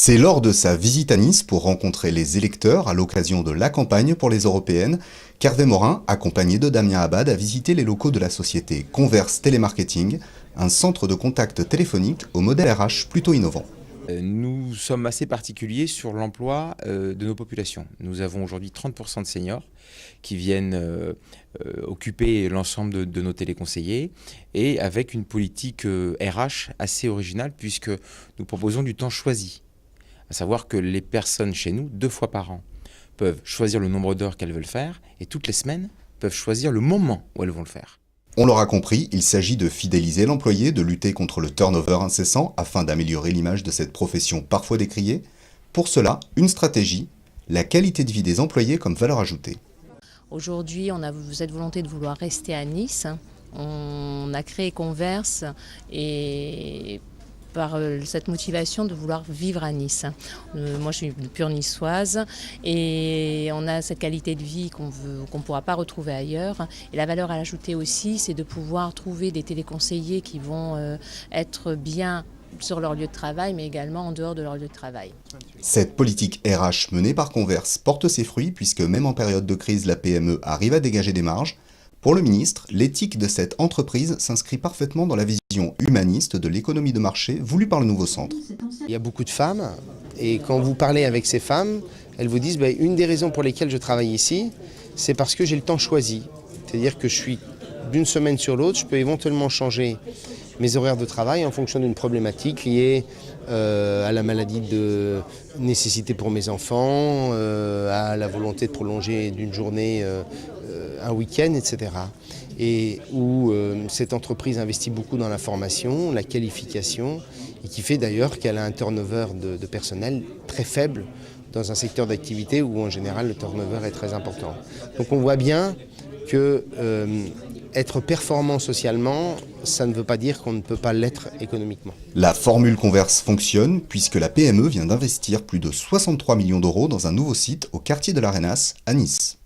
C'est lors de sa visite à Nice pour rencontrer les électeurs à l'occasion de la campagne pour les européennes qu'Hervé Morin, accompagné de Damien Abad, a visité les locaux de la société Converse Télémarketing, un centre de contact téléphonique au modèle RH plutôt innovant. Nous sommes assez particuliers sur l'emploi de nos populations. Nous avons aujourd'hui 30% de seniors qui viennent occuper l'ensemble de nos téléconseillers et avec une politique RH assez originale puisque nous proposons du temps choisi. À savoir que les personnes chez nous, 2 fois par an, peuvent choisir le nombre d'heures qu'elles veulent faire et toutes les semaines peuvent choisir le moment où elles vont le faire. On l'aura compris, il s'agit de fidéliser l'employé, de lutter contre le turnover incessant afin d'améliorer l'image de cette profession parfois décriée. Pour cela, une stratégie, la qualité de vie des employés comme valeur ajoutée. Aujourd'hui, on a cette volonté de vouloir rester à Nice. On a créé Converse et par cette motivation de vouloir vivre à Nice. Moi, je suis de pure niçoise et on a cette qualité de vie qu'on ne pourra pas retrouver ailleurs. Et la valeur à ajouter aussi, c'est de pouvoir trouver des téléconseillers qui vont être bien sur leur lieu de travail, mais également en dehors de leur lieu de travail. Cette politique RH menée par Converse porte ses fruits puisque même en période de crise, la PME arrive à dégager des marges. Pour le ministre, l'éthique de cette entreprise s'inscrit parfaitement dans la vision humaniste de l'économie de marché voulue par le nouveau centre. Il y a beaucoup de femmes et quand vous parlez avec ces femmes, elles vous disent une des raisons pour lesquelles je travaille ici, c'est parce que j'ai le temps choisi. C'est-à-dire que je suis d'une semaine sur l'autre, je peux éventuellement changer mes horaires de travail en fonction d'une problématique liée à la maladie de nécessité pour mes enfants, à la volonté de prolonger d'une journée un week-end, etc. Et où cette entreprise investit beaucoup dans la formation, la qualification, et qui fait d'ailleurs qu'elle a un turnover de personnel très faible dans un secteur d'activité où en général le turnover est très important. Donc on voit bien que être performant socialement, ça ne veut pas dire qu'on ne peut pas l'être économiquement. La formule Converse fonctionne puisque la PME vient d'investir plus de 63 millions d'euros dans un nouveau site au quartier de l'Arenas à Nice.